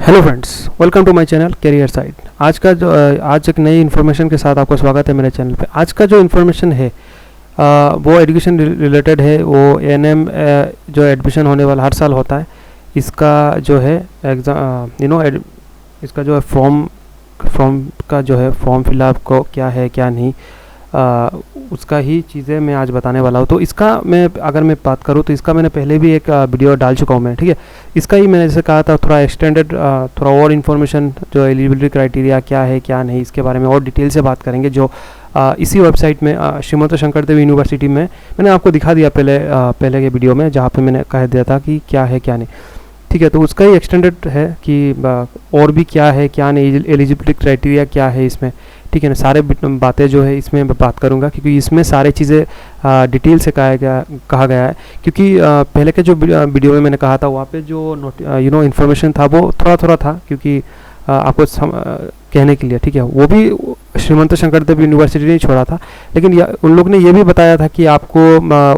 Hello friends, welcome to my channel career side. आज एक नई इन्फॉर्मेशन के साथ आपका स्वागत है मेरे चैनल पे। आज का जो इन्फॉर्मेशन है वो एजुकेशन रिलेटेड है। वो एएनएम जो एडमिशन होने वाला हर साल होता है, इसका जो है एग्ज़ाम इसका जो है फॉर्म का जो है फॉर्म फिलअप को क्या है क्या नहीं, उसका ही चीज़ें मैं आज बताने वाला हूँ। तो इसका अगर मैं बात करूँ तो इसका मैंने पहले भी एक वीडियो डाल चुका हूँ मैं, ठीक है। इसका ही मैंने जैसे कहा था थोड़ा एक्सटेंडेड, थोड़ा और इन्फॉर्मेशन जो एलिजिबिलिटी क्राइटेरिया क्या है क्या नहीं, इसके बारे में और डिटेल से बात करेंगे। जो इसी वेबसाइट में श्रीमंत शंकरदेव यूनिवर्सिटी में मैंने आपको दिखा दिया पहले के वीडियो में, जहाँ पर मैंने कह दिया था कि क्या है क्या नहीं, ठीक है। तो उसका ही एक्सटेंडेड है कि और भी क्या है क्या नहीं, एलिजिबिलिटी क्राइटेरिया क्या है इसमें, ठीक है ना। सारे बातें जो है इसमें मैं बात करूंगा, क्योंकि इसमें सारी चीज़ें डिटेल से कहा गया है। क्योंकि पहले के जो वीडियो में मैंने कहा था वहाँ पे जो इन्फॉर्मेशन था वो थोड़ा था, क्योंकि आपको कहने के लिए, ठीक है। वो भी श्रीमंत शंकरदेव यूनिवर्सिटी ने छोड़ा था, लेकिन उन लोग ने ये भी बताया था कि आपको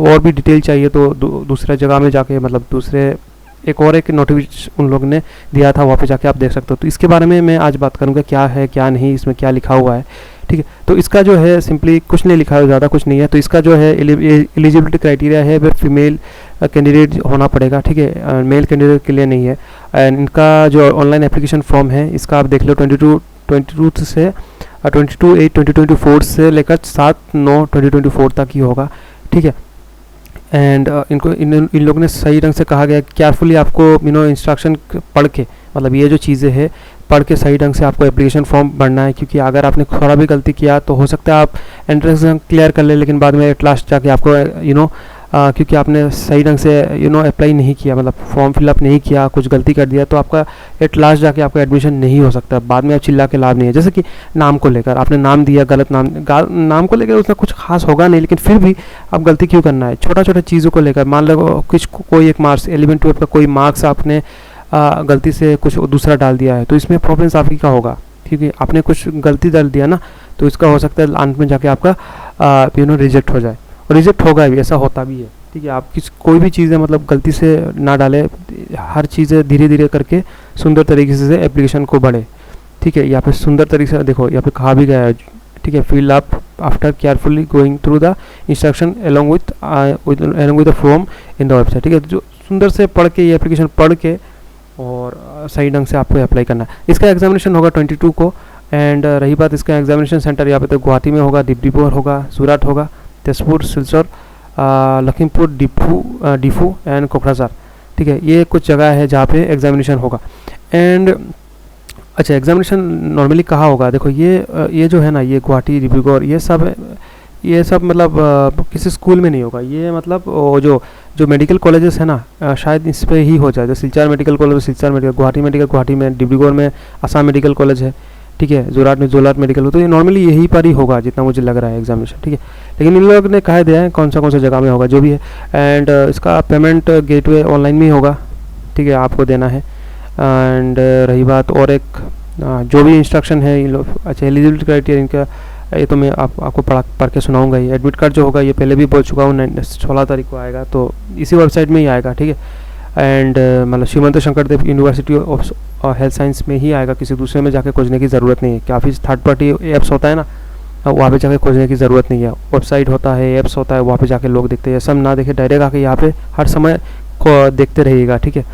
और भी डिटेल चाहिए तो दूसरे जगह में जाके, मतलब दूसरे एक नोटिफिकेशन उन लोग ने दिया था, वहाँ पे जाके आप देख सकते हो। तो इसके बारे में मैं आज बात करूँगा, क्या है क्या नहीं, इसमें क्या लिखा हुआ है, ठीक है। तो इसका जो है सिंपली कुछ नहीं लिखा है, ज़्यादा कुछ नहीं है। तो इसका जो है एलिजिबिलिटी क्राइटेरिया है वो फीमेल कैंडिडेट होना पड़ेगा, ठीक है, मेल कैंडिडेट के लिए नहीं है। एंड इनका जो ऑनलाइन एप्लीकेशन फॉर्म है इसका आप देख लो 22/8/2024 से लेकर 7/9/2024 तक ही होगा, ठीक है। एंड इन लोग ने सही ढंग से कहा गया, केयरफुली आपको इंस्ट्रक्शन पढ़ के, मतलब ये जो चीज़ें हैं पढ़ के सही ढंग से आपको एप्लीकेशन फॉर्म भरना है। क्योंकि अगर आपने थोड़ा भी गलती किया तो हो सकता है आप एंट्रेंस क्लियर कर ले, लेकिन बाद में एट लास्ट जाके आपको क्योंकि आपने सही ढंग से अप्लाई नहीं किया, मतलब फॉर्म फिलअप नहीं किया, कुछ गलती कर दिया, तो आपका एट लास्ट जाके आपका एडमिशन नहीं हो सकता। बाद में आप चिल्ला के लाभ नहीं है। जैसे कि नाम को लेकर आपने नाम दिया, गलत नाम को लेकर उसमें कुछ खास होगा नहीं, लेकिन फिर भी आप गलती क्यों करना है। छोटा चीज़ों को लेकर, मान लो कोई एक मार्क्स 11-12 का कोई मार्क्स आपने गलती से कुछ दूसरा डाल दिया है, तो इसमें प्रॉब्लम्स आपकी का होगा, क्योंकि आपने कुछ गलती डाल दिया ना, तो इसका हो सकता है अंत में जाके आपका रिजेक्ट हो जाए, और रिजेक्ट होगा भी, ऐसा होता भी है, ठीक है। आप कोई भी चीज़ें मतलब गलती से ना डालें, हर चीज़ें धीरे धीरे करके सुंदर तरीके से एप्लीकेशन को बढ़े, ठीक है। यहाँ पे सुंदर तरीके से देखो, यहाँ पे कहा भी गया है, ठीक है, fill up after carefully going through the instruction along with the form in the website, ठीक है। जो सुंदर से पढ़ के, ये एप्लीकेशन पढ़ के और सही ढंग से आपको अप्लाई करना है। इसका एग्जामिनेशन होगा 22 को। एंड रही बात इसका एग्जामिनेशन सेंटर, यहाँ पे तो गुवाहाटी में होगा, डिब्रूगढ़ होगा, सूरत होगा, तेजपुर, सिलचर, लखीमपुर, डिफू एंड कोकराझार, ठीक है। ये कुछ जगह है जहाँ पे एग्जामिनेशन होगा। एंड अच्छा, एग्जामिनेशन नॉर्मली कहाँ होगा, देखो ये जो है ना, ये गुवाहाटी, डिब्रूगढ़, ये सब मतलब किसी स्कूल में नहीं होगा। ये मतलब जो मेडिकल कॉलेजेस है ना, शायद इस पे ही हो जाए। जो Silchar medical college, Silchar medical, Guwahati में, डिब्रूगढ़ में आसाम मेडिकल कॉलेज है, ठीक है, जोरहाट मेडिकल, तो ये नॉर्मली यही पर ही होगा जितना मुझे लग रहा है एग्जामिनेशन, ठीक है। लेकिन इन लोगों ने कहा दिया है कौन सा जगह में होगा, जो भी है। एंड इसका पेमेंट गेटवे ऑनलाइन में ही होगा, ठीक है, आपको देना है। एंड रही बात और एक जो भी इंस्ट्रक्शन है इन लोग, अच्छा, एलिजिबिलिटी क्राइटेरिया इनका ये तो मैं आपको पढ़ के सुनाऊंगा। ये एडमिट कार्ड जो होगा, ये पहले भी बोल चुका हूँ, 16 तारीख को आएगा, तो इसी वेबसाइट में ही आएगा, ठीक है। एंड मतलब Srimanta Sankardev university of health science में ही आएगा, किसी दूसरे में जाके खोजने की ज़रूरत नहीं है। काफ़ी थर्ड पार्टी एप्स होता है ना, वहाँ पे जाके खोजने की ज़रूरत नहीं है। वेबसाइट होता है, एप्स होता है, वहाँ पे जाके लोग देखते हैं। सब ना देखे, डायरेक्ट आके यहाँ पे हर समय को देखते रहिएगा, ठीक है,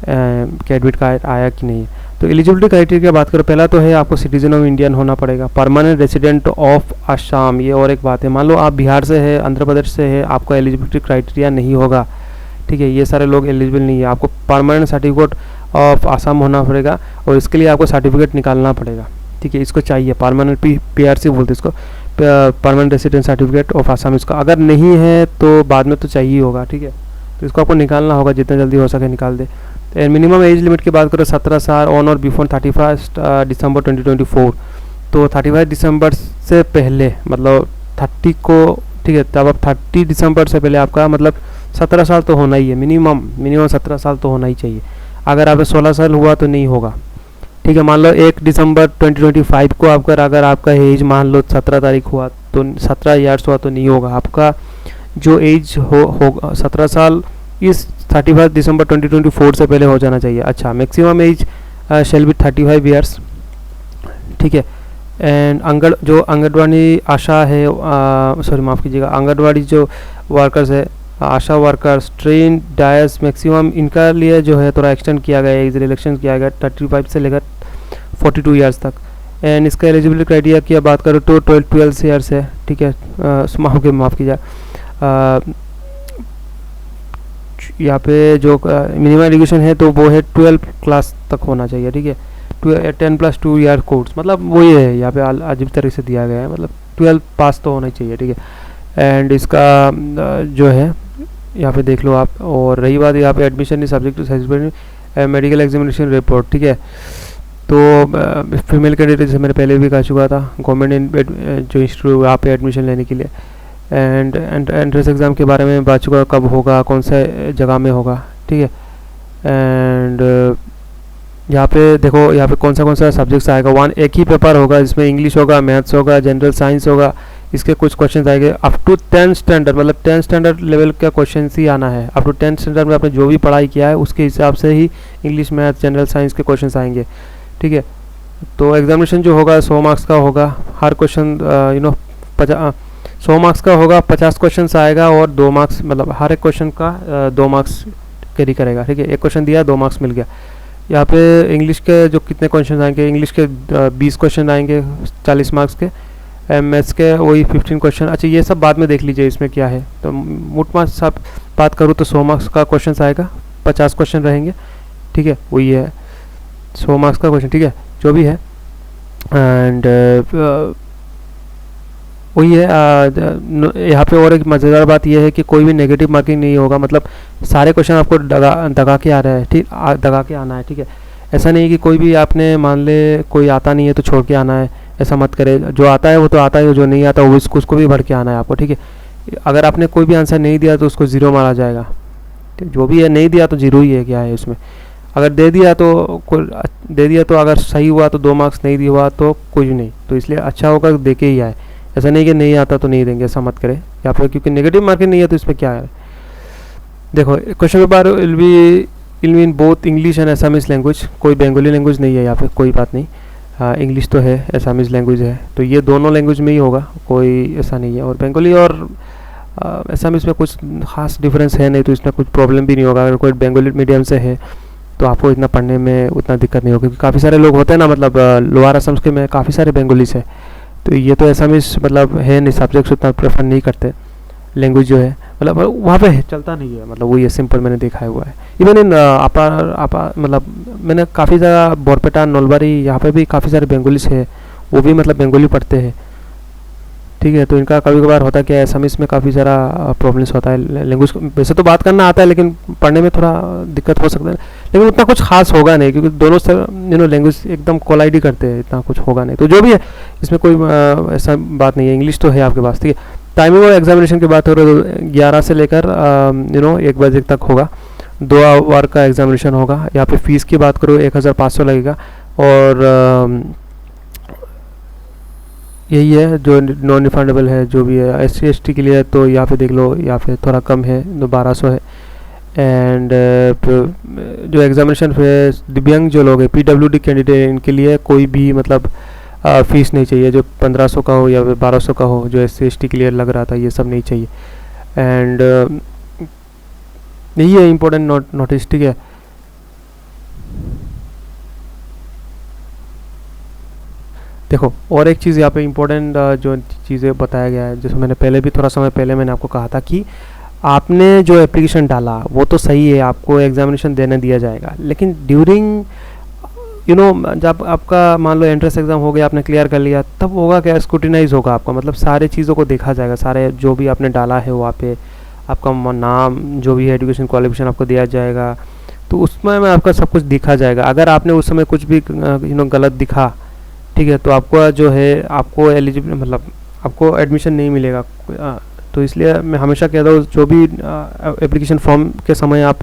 कि एडमिट कार्ड आया कि नहीं। तो एलिजिबिलिटी क्राइटेरिया की बात करो, पहला तो है आपको सिटीजन ऑफ इंडियन होना पड़ेगा, परमानेंट रेसिडेंट ऑफ आसाम। ये और एक बात है, मान लो आप बिहार से है, आंध्र प्रदेश से है, आपका एलिजिबिलिटी क्राइटेरिया नहीं होगा, ठीक है। ये सारे लोग एलिजिबल नहीं है। आपको परमानेंट सर्टिफिकेट ऑफ आसाम होना पड़ेगा, और इसके लिए आपको सर्टिफिकेट निकालना पड़ेगा, ठीक है। इसको चाहिए परमानेंट PRC बोलते हैं इसको, permanent resident certificate of Assam. इसका अगर नहीं है तो बाद में तो चाहिए होगा, ठीक है। तो इसको आपको निकालना होगा, जितना जल्दी हो सके निकाल दे। मिनिमम एज लिमिट की बात करो 17 साल ऑन और बिफोर 31 दिसंबर 2024। तो 31 दिसंबर से पहले, मतलब 30 को, ठीक है, तब अब 30 दिसंबर से पहले आपका मतलब 17 साल तो होना ही है, मिनिमम 17 साल तो होना ही चाहिए। अगर आपका 16 साल हुआ तो नहीं होगा, ठीक है। मान लो 1 दिसंबर 2025 को अगर आपका एज मान लो 17 तारीख हुआ तो 17 ईयर्स हुआ तो नहीं होगा। आपका जो एज होगा 17 साल इस 31 दिसंबर 2024 से पहले हो जाना चाहिए। अच्छा, maximum age shall be 35 years, ठीक है। एंड आंगनवाड़ी आशा है, सॉरी माफ़ कीजिएगा, आंगनवाड़ी जो वर्कर्स है, आशा वर्कर्स, ट्रेन डायस मैक्सिमम, इनका लिए जो है थोड़ा एक्सटेंड किया गया है, एज रिलेक्शन किया गया 35 से लेकर 42 ईयर्स तक। एंड इसका एलिजिबिलिटी क्राइटेरिया की बात करूँ तो 12 ईयर्स है, ठीक है। माफ़ कीजिए, यहाँ पे जो मिनिमम एजुकेशन है तो वो है 12 क्लास तक होना चाहिए, ठीक है। 10+2 ईयर कोर्स, मतलब वही है यहाँ पे अजीब तरह से दिया गया है, मतलब 12 पास तो होना ही चाहिए, ठीक है। एंड इसका जो है यहाँ पे देख लो आप। और रही बात यहाँ पे admission is subject to medical examination report, ठीक है। तो फीमेल कैंडिडेट जैसे मैंने पहले भी कह चुका था, गवर्नमेंट जो इंस्टीट्यूट यहाँ पे एडमिशन लेने के लिए, एंड एंट्रेंस एग्ज़ाम के बारे में बात चुका, कब होगा, कौन से जगह में होगा, ठीक है। एंड यहाँ पे देखो, यहाँ पे कौन सा सब्जेक्ट्स आएगा, एक ही पेपर होगा जिसमें इंग्लिश होगा, मैथ्स होगा, जनरल साइंस होगा, इसके कुछ क्वेश्चन आएंगे अप टू 10 स्टैंडर्ड, मतलब 10 स्टैंडर्ड लेवल का क्वेश्चन ही आना है। अप टू 10 स्टैंडर्ड में आपने जो भी पढ़ाई किया है उसके हिसाब से ही इंग्लिश, मैथ, जनरल साइंस के क्वेश्चन आएंगे, ठीक है। तो एग्जामिनेशन जो होगा 100 मार्क्स का होगा, हर क्वेश्चन 100 मार्क्स का होगा, 50 क्वेश्चन आएगा और 2 मार्क्स, मतलब हर एक क्वेश्चन का 2 मार्क्स कैरी करेगा, ठीक है। एक क्वेश्चन दिया, 2 मार्क्स मिल गया। यहाँ पे इंग्लिश के जो कितने क्वेश्चन आएंगे, इंग्लिश के 20 क्वेश्चन आएंगे 40 मार्क्स के, मैथ्स के वही 15 क्वेश्चन। अच्छा, ये सब बाद में देख लीजिए इसमें क्या है। तो मोट मार्क्स सब बात करूँ तो 100 मार्क्स का क्वेश्चन आएगा, 50 क्वेश्चन रहेंगे, ठीक है। वही है 100 मार्क्स का क्वेश्चन, ठीक है, जो भी है। एंड वही है। यहाँ पे और एक मज़ेदार बात यह है कि कोई भी नेगेटिव मार्किंग नहीं होगा, मतलब सारे क्वेश्चन आपको दगा के आ रहे हैं, ठीक, दगा के आना है, ठीक है। ऐसा नहीं कि कोई भी आपने मान ले कोई आता नहीं है तो छोड़ के आना है, ऐसा मत करे। जो आता है वो तो आता है, जो नहीं आता वो उसको भी भर के आना है आपको, ठीक है। अगर आपने कोई भी आंसर नहीं दिया तो उसको 0 मारा जाएगा, जो भी है। नहीं दिया तो 0 ही है, क्या है उसमें। अगर दे दिया तो अगर सही हुआ तो 2 मार्क्स, नहीं दिया हुआ तो कुछ नहीं। तो इसलिए अच्छा होगा दे के ही आए, ऐसा नहीं कि नहीं आता तो नहीं देंगे, ऐसा मत करें यहाँ पर, क्योंकि नेगेटिव मार्किंग नहीं है तो इसमें क्या है। देखो question paper will be in both English and Assamese language, कोई बंगाली लैंग्वेज नहीं है यहाँ पे, कोई बात नहीं। इंग्लिश तो है, एसामीज लैंग्वेज है, तो ये दोनों लैंग्वेज में ही होगा, कोई ऐसा नहीं है। और बंगाली और एसामीज में कुछ खास डिफरेंस है नहीं, तो इसमें कुछ प्रॉब्लम भी नहीं होगा। अगर कोई बंगाली मीडियम से है तो आपको इतना पढ़ने में उतना दिक्कत नहीं होगी, क्योंकि काफ़ी सारे लोग होते हैं ना, मतलब लोअर असम के में काफ़ी सारे बंगालीस है, तो ये तो एसामीज मतलब है नहीं, सब्जेक्ट्स उतना प्रेफर नहीं करते, लैंग्वेज जो है मतलब वहाँ पे है, चलता नहीं है, मतलब वही है, सिंपल मैंने देखा है हुआ है। इवन इन आपा मतलब मैंने काफ़ी ज़्यादा बोरपेटा, नलबारी, यहाँ पे भी काफ़ी सारे बंगालीस है, वो भी मतलब बंगाली पढ़ते हैं, ठीक है। तो इनका कभी कभार होता है कि एसामीज में काफ़ी सारा प्रॉब्लम्स होता है लैंग्वेज। वैसे तो बात करना आता है लेकिन पढ़ने में थोड़ा दिक्कत हो सकता है, लेकिन उतना कुछ खास होगा नहीं, क्योंकि दोनों से लैंग्वेज एकदम कोलाइड ही करते हैं, इतना कुछ होगा नहीं। तो जो भी है इसमें कोई ऐसा बात नहीं है, इंग्लिश तो है आपके पास, ठीक है। टाइमिंग और एग्जामिनेशन की बात हो रही है तो 11 से लेकर 1 बजे तक होगा, 2 आवर का एग्जामिनेशन होगा। यहाँ पे फ़ीस की बात करो 1500 लगेगा, और यही है जो नॉन रिफंडेबल है, जो भी है। SC/ST के लिए तो यहाँ पे देख लो, यहाँ पे थोड़ा कम है, 1200 है। एंड जो एग्जामिनेशन फीस दिव्यांग जो लोग हैं, PWD कैंडिडेट, इनके लिए कोई भी मतलब फ़ीस नहीं चाहिए, जो 1500 का हो या 1200 का हो, जो SC/ST के लिए लग रहा था, ये सब नहीं चाहिए। एंड यही है इम्पोर्टेंट नोटिस, ठीक है। देखो और एक चीज़ यहाँ पे इम्पोर्टेंट जो चीज़ें बताया गया है, जैसे मैंने पहले भी थोड़ा समय पहले मैंने आपको कहा था कि आपने जो एप्लीकेशन डाला वो तो सही है, आपको एग्जामिनेशन देने दिया जाएगा, लेकिन ड्यूरिंग जब आपका मान लो एंट्रेंस एग्ज़ाम हो गया, आपने क्लियर कर लिया, तब होगा क्या, स्क्रूटिनाइज होगा आपका, मतलब सारे चीज़ों को देखा जाएगा, सारे जो भी आपने डाला है वहाँ पे आपका नाम, जो भी है एजुकेशन क्वालिफिकेशन आपको दिया जाएगा, तो उसमें आपका सब कुछ दिखा जाएगा। अगर आपने उस समय कुछ भी गलत दिखा, ठीक है, तो आपको जो है आपको एलिजिबल मतलब आपको एडमिशन नहीं मिलेगा। तो इसलिए मैं हमेशा कहता हूँ जो भी एप्लीकेशन फॉर्म के समय आप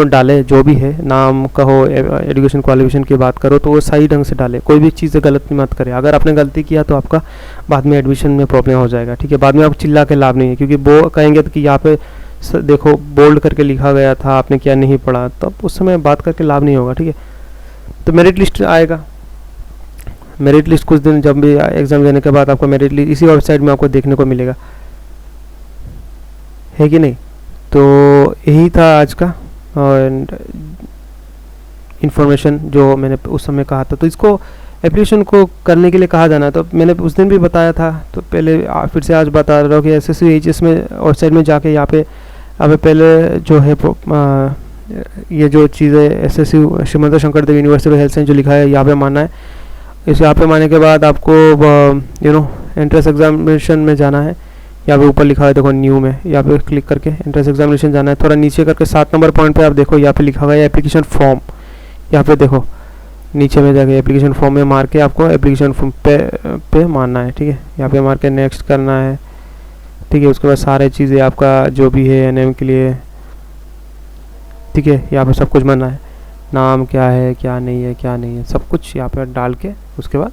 डालें, जो भी है नाम कहो, एजुकेशन क्वालिफिकेशन की बात करो, तो वो सही ढंग से डालें, कोई भी चीज़ गलत मत करें। अगर आपने गलती किया तो आपका बाद में एडमिशन में प्रॉब्लम हो जाएगा, ठीक है। बाद में आप चिल्ला के लाभ नहीं है, क्योंकि वो कहेंगे कि यहाँ पे देखो बोल्ड करके लिखा गया था, आपने क्या नहीं पढ़ा, तब उस समय बात करके लाभ नहीं होगा, ठीक है। तो मेरिट लिस्ट आएगा। मेरिट लिस्ट कुछ दिन जब भी एग्ज़ाम देने के बाद आपको मेरिट लिस्ट इसी वेबसाइट में आपको देखने को मिलेगा, है कि नहीं। तो यही था आज का और इन्फॉर्मेशन जो मैंने उस समय कहा था। तो इसको एप्लीकेशन को करने के लिए कहा जाना, तो मैंने उस दिन भी बताया था, तो पहले फिर से आज बता रहा हूँ कि SSC में वेबसाइट में जाके यहाँ पे अब पहले जो है ये जो चीज़ें SSC श्रीमंत शंकरदेव यूनिवर्सिटी हेल्थ साइंस जो लिखा है यहाँ पे मानना है। इस यहाँ पे मानने के बाद आपको एंट्रेंस एग्जामिनेशन में जाना है। यहाँ पे ऊपर लिखा है देखो न्यू में, यहाँ पे क्लिक करके एंट्रेंस एग्जामिनेशन जाना है। थोड़ा नीचे करके 7 नंबर पॉइंट पे आप देखो यहाँ पे लिखा हुआ है एप्लीकेशन फॉर्म। यहाँ पे देखो नीचे में जाके एप्लीकेशन फॉर्म में मार के आपको एप्लीकेशन फॉर्म पे मारना है, ठीक है। यहाँ पे मार के नेक्स्ट करना है, ठीक है। उसके बाद सारे चीज़ें आपका जो भी है NM के लिए, ठीक है, यहाँ पे सब कुछ भरना है। नाम क्या है, क्या नहीं है, क्या नहीं है, सब कुछ यहाँ पे डाल के उसके बाद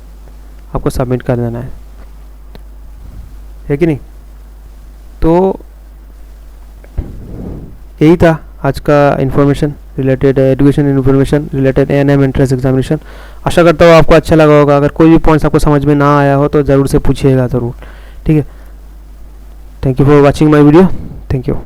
आपको सबमिट कर देना है कि नहीं। तो यही था आज का information related education information related NM entrance examination. आशा करता हूँ आपको अच्छा लगा होगा। अगर कोई भी पॉइंट्स आपको समझ में ना आया हो तो ज़रूर से पूछिएगा ज़रूर, ठीक है। Thank you for watching my video. Thank you.